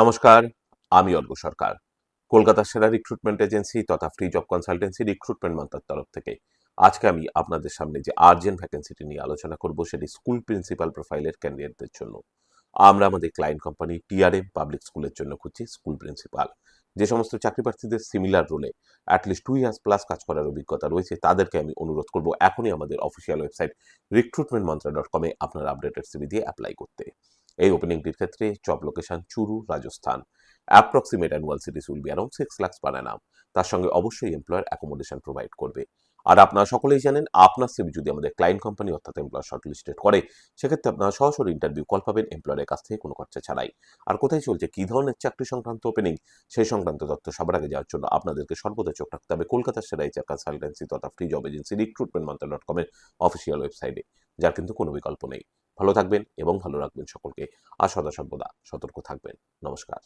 নমস্কার, আমি অর্ক সরকার। কলকাতার সেরা রিক্রুটমেন্ট এজেন্সি তথা ফ্রি জব কনসালটেন্সি রিক্রুটমেন্ট মন্ত্রার তরফ থেকে আজকে আমি আপনাদের সামনে যে আর্জেন্ট ভ্যাকেন্সিটি নিয়ে আলোচনা করব সেটি স্কুল প্রিন্সিপাল প্রোফাইলের ক্যান্ডিডেটদের জন্য। আমরা আমাদের ক্লায়েন্ট কোম্পানি টিআরএম পাবলিক স্কুলের জন্য খুঁজছি স্কুল প্রিন্সিপাল। যে সমস্ত চাকরি প্রার্থীদের সিমিলার রোলে অ্যাটলিস্ট 2 ইয়ার্স প্লাস কাজ করার অভিজ্ঞতা রয়েছে তাদেরকে আমি অনুরোধ করব এখনই আমাদের অফিসিয়াল ওয়েবসাইট recruitmentmantra.com আপনার আপডেটেড সিভি দিয়ে অ্যাপ্লাই করতে। এই ওপেনিংটির ক্ষেত্রে job location Churu, Rajasthan. Approximate annual cities will be around 6 lakhs per annum। তার সঙ্গে অবশ্যই এমপ্লয়ার অ্যাকোমোডেশন প্রোভাইড করবে। আর আপনারা সকলেই জানেন আপনার সিভি যদি আমাদের ক্লায়েন্ট কোম্পানি অর্থাৎ এমপ্লয়ার শর্টলিস্টেড করে সেক্ষেত্রে আপনারা সরাসরি ইন্টারভিউ কল পাবেন এমপ্লয়ারের কাছ থেকে কোনো খরচা ছাড়াই। আর কোথায় চলছে কী ধরনের চাকরি সংক্রান্ত ওপেনিং সেই সংক্রান্ত তথ্য সবার আগে যাওয়ার জন্য আপনাদেরকে সর্বদা চোখ রাখতে হবে কলকাতার সেরা এইচআর কনসালটেন্সি তথা ফ্রি জব এজেন্সি recruitmentmantra.com এর অফিসিয়াল ওয়েবসাইটে, যার কিন্তু কোনো বিকল্প নেই। ভালো থাকবেন এবং ভালো রাখবেন সকলকে, আর সদা সর্বদা সতর্ক থাকবেন। নমস্কার।